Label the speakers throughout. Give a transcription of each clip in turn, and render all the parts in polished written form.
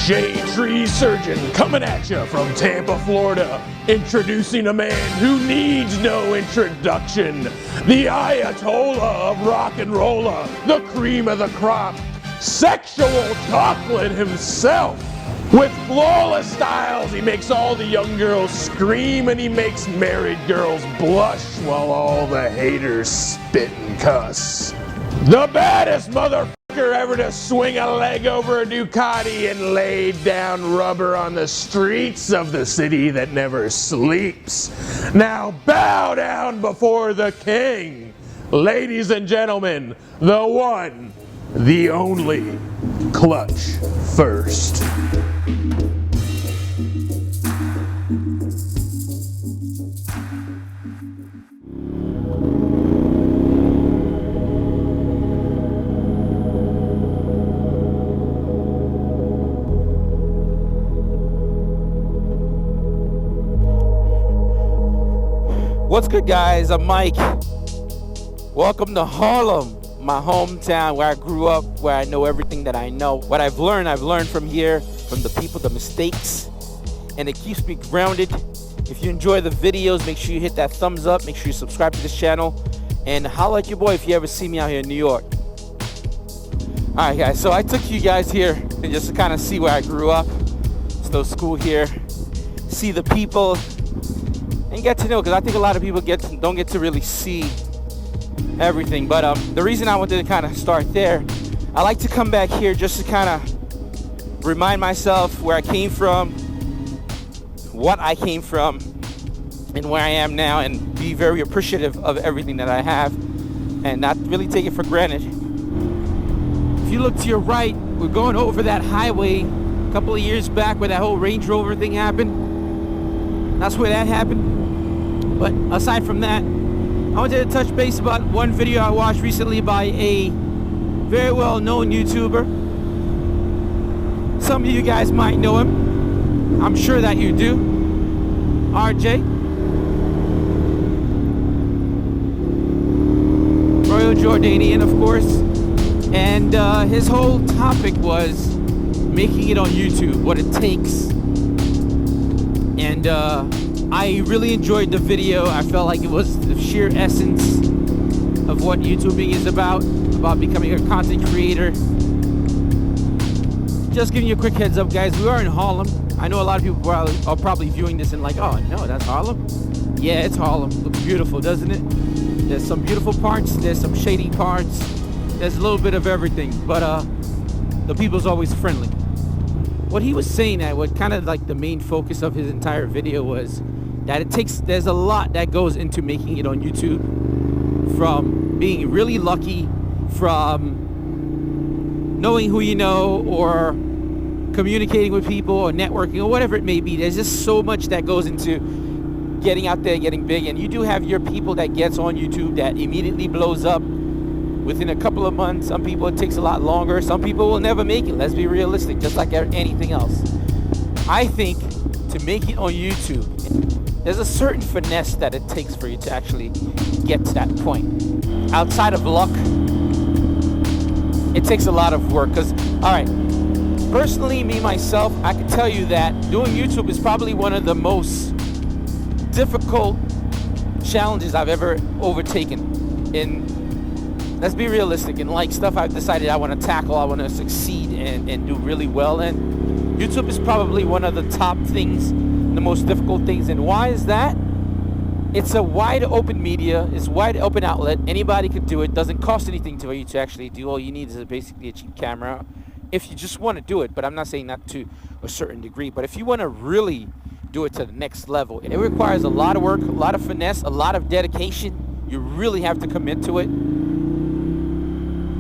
Speaker 1: Shadetree surgeon coming at you from Tampa, Florida. Introducing a man who needs no introduction. The Ayatollah of rock and rolla, the cream of the crop, sexual chocolate himself. With flawless styles, he makes all the young girls scream and he makes married girls blush while all the haters spit and cuss. The baddest motherfucker ever to swing a leg over a Ducati and lay down rubber on the streets of the city that never sleeps. Now bow down before the king. Ladies and gentlemen, the one, the only, Clutch First.
Speaker 2: What's good, guys? I'm Mike. Welcome to Harlem, my hometown where I grew up, where I know everything that I know. What I've learned from here, from the people, the mistakes, and it keeps me grounded. If you enjoy the videos, make sure you hit that thumbs up, make sure you subscribe to this channel, and holla at your boy if you ever see me out here in New York. Alright guys, so I took you guys here and just to kind of see where I grew up, still school here, see the people, and get to know, because I think a lot of people don't get to really see everything. But the reason I wanted to kind of start there, I like to come back here just to kind of remind myself where I came from, what I came from, and where I am now, and be very appreciative of everything that I have and not really take it for granted. If you look to your right, we're going over that highway a couple of years back where that whole Range Rover thing happened. That's where that happened. But aside from that, I wanted to touch base about one video I watched recently by a very well-known YouTuber. Some of you guys might know him. I'm sure that you do. RJ. Royal Jordanian, of course. And his whole topic was making it on YouTube, what it takes. And I really enjoyed the video. I felt like it was the sheer essence of what YouTubing is about becoming a content creator. Just giving you a quick heads up, guys. We are in Harlem. I know a lot of people are probably viewing this and like, oh no, that's Harlem? Yeah, it's Harlem. Looks beautiful, doesn't it? There's some beautiful parts, there's some shady parts, there's a little bit of everything, but the people's always friendly. What he was saying, that what kind of like the main focus of his entire video was that there's a lot that goes into making it on YouTube, from being really lucky, from knowing who you know, or communicating with people, or networking, or whatever it may be. There's just so much that goes into getting out there, getting big. And you do have your people that gets on YouTube that immediately blows up within a couple of months. Some people it takes a lot longer. Some people will never make it. Let's be realistic, just like anything else. I think to make it on YouTube, there's a certain finesse that it takes for you to actually get to that point. Outside of luck, it takes a lot of work. Because, all right, personally, me, myself, I can tell you that doing YouTube is probably one of the most difficult challenges I've ever overtaken. Let's be realistic, in like stuff I've decided I want to tackle, I want to succeed and do really well in. YouTube is probably one of the top things, the most difficult things. And why is that? It's a wide open media, it's a wide open outlet. Anybody could do it. Doesn't cost anything to you to actually do. All you need is basically a cheap camera if you just want to do it. But I'm not saying that to a certain degree. But if you want to really do it to the next level, it requires a lot of work, a lot of finesse, a lot of dedication. You really have to commit to it.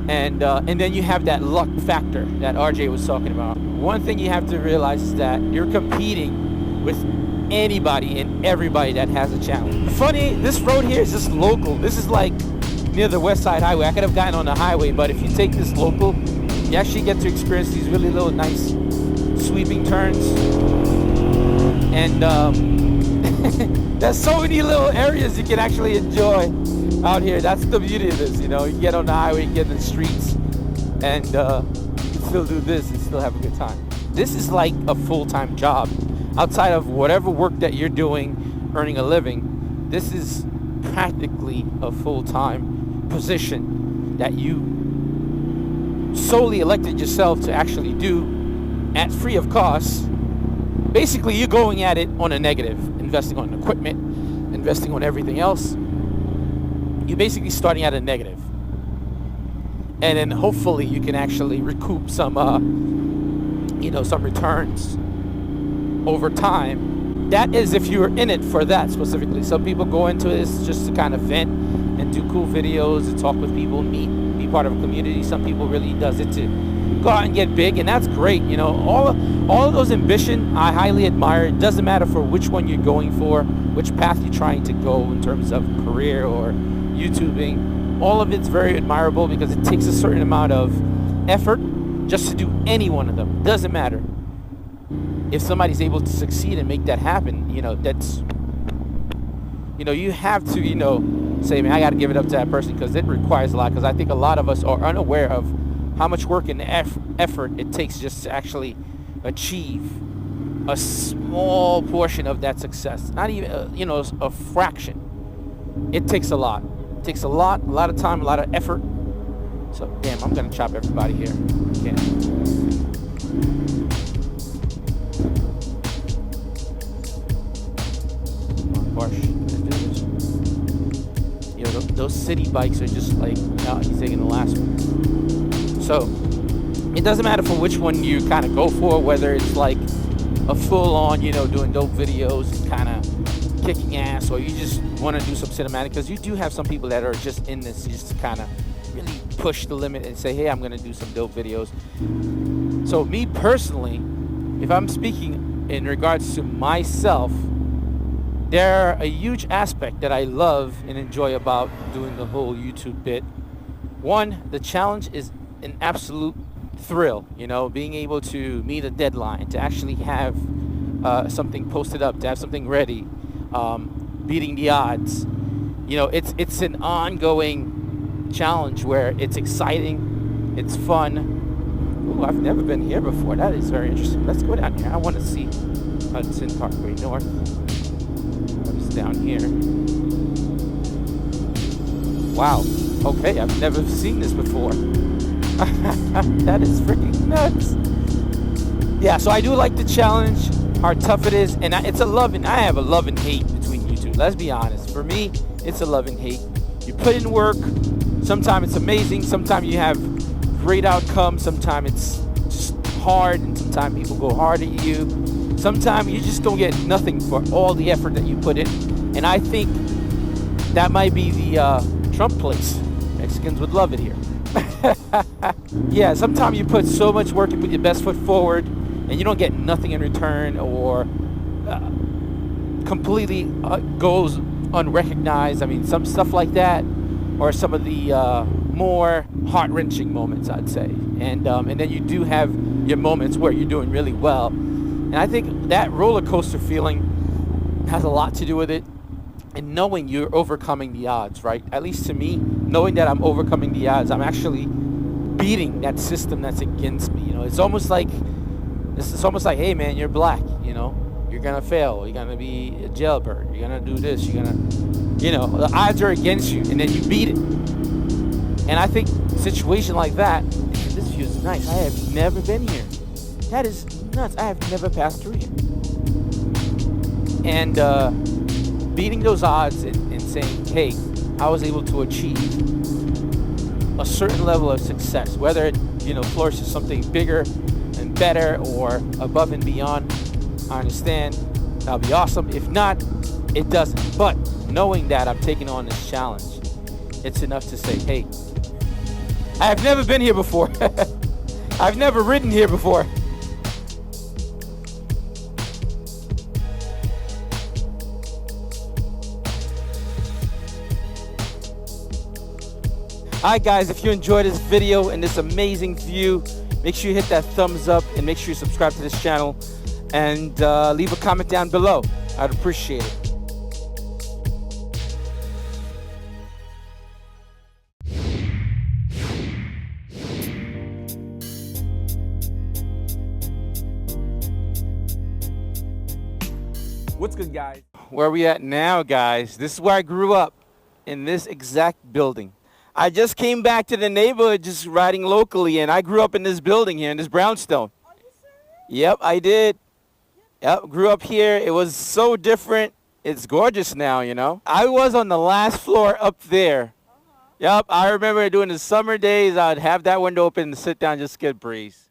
Speaker 2: And then you have that luck factor that RJ was talking about. One thing you have to realize is that you're competing with anybody and everybody that has a channel. Funny, this road here is just local. This is like near the West Side Highway. I could have gotten on the highway, but if you take this local, you actually get to experience these really little nice sweeping turns. And there's so many little areas you can actually enjoy out here. That's the beauty of this, you know. You get on the highway, you get in the streets, and you can still do this and still have a good time. this is like a full-time job. Outside of whatever work that you're doing, earning a living, this is practically a full-time position that you solely elected yourself to actually do at free of cost. Basically, you're going at it on a negative, investing on equipment, investing on everything else. You're basically starting at a negative. And then hopefully you can actually recoup some, some returns over time. That is if you're in it for that specifically. Some people go into this just to kind of vent and do cool videos and talk with people, meet, be part of a community. Some people really does it to go out and get big, and that's great. All of those ambition I highly admire. It doesn't matter for which one you're going for, which path you're trying to go in terms of career or YouTubing. All of it's very admirable because it takes a certain amount of effort just to do any one of them. Doesn't matter. If somebody's able to succeed and make that happen, that's, you have to, say, man, I got to give it up to that person, because it requires a lot. Because I think a lot of us are unaware of how much work and effort it takes just to actually achieve a small portion of that success. Not even, a fraction. It takes a lot. It takes a lot of time, a lot of effort. So, damn, I'm going to chop everybody here. Those city bikes are just like, he's taking the last one. So it doesn't matter for which one you kind of go for, whether it's like a full-on, doing dope videos, kind of kicking ass, or you just want to do some cinematic, because you do have some people that are just in this just to kind of really push the limit and say, hey, I'm going to do some dope videos. So me personally, if I'm speaking in regards to myself, there are a huge aspect that I love and enjoy about doing the whole YouTube bit. One, the challenge is an absolute thrill, being able to meet a deadline, to actually have something posted up, to have something ready, beating the odds. It's an ongoing challenge where it's exciting, it's fun. Ooh, I've never been here before. That is very interesting. Let's go down here. I want to see Hudson Parkway North. Down here. Wow. Okay, I've never seen this before. That is freaking nuts. Yeah, so I do like the challenge, how tough it is, and I have a love and hate between you two. Let's be honest. For me, it's a love and hate. You put in work. Sometimes it's amazing. Sometimes you have great outcomes. Sometimes it's just hard, and sometimes people go hard at you. Sometimes you just don't get nothing for all the effort that you put in. And I think that might be the Trump place. Mexicans would love it here. Yeah, sometimes you put so much work, you put your best foot forward, and you don't get nothing in return, or completely goes unrecognized. I mean, some stuff like that, or some of the more heart-wrenching moments, I'd say. And then you do have your moments where you're doing really well. And I think that roller coaster feeling has a lot to do with it, and knowing you're overcoming the odds, right? At least to me, knowing that I'm overcoming the odds, I'm actually beating that system that's against me. It's almost like, hey man, you're black. You're gonna fail. You're gonna be a jailbird. You're gonna do this. You're gonna, the odds are against you, and then you beat it. And I think a situation like that. This view is nice. I have never been here. That is nuts. I have never passed through here. And beating those odds and saying, hey, I was able to achieve a certain level of success, whether it, flourishes something bigger and better or above and beyond. I understand. That'll be awesome. If not, it doesn't. But knowing that I'm taking on this challenge, it's enough to say, hey, I have never been here before. I've never ridden here before. Alright guys, if you enjoyed this video and this amazing view, make sure you hit that thumbs up and make sure you subscribe to this channel, and leave a comment down below. I'd appreciate it. What's good, guys? Where are we at now, guys? This is where I grew up, in this exact building. I just came back to the neighborhood just riding locally, and I grew up in this building here, in this brownstone.
Speaker 3: Are you serious?
Speaker 2: Yep, I did. Yep, grew up here. It was so different. It's gorgeous now, you know. I was on the last floor up there. Yep, I remember during the summer days, I'd have that window open and sit down, just get breeze.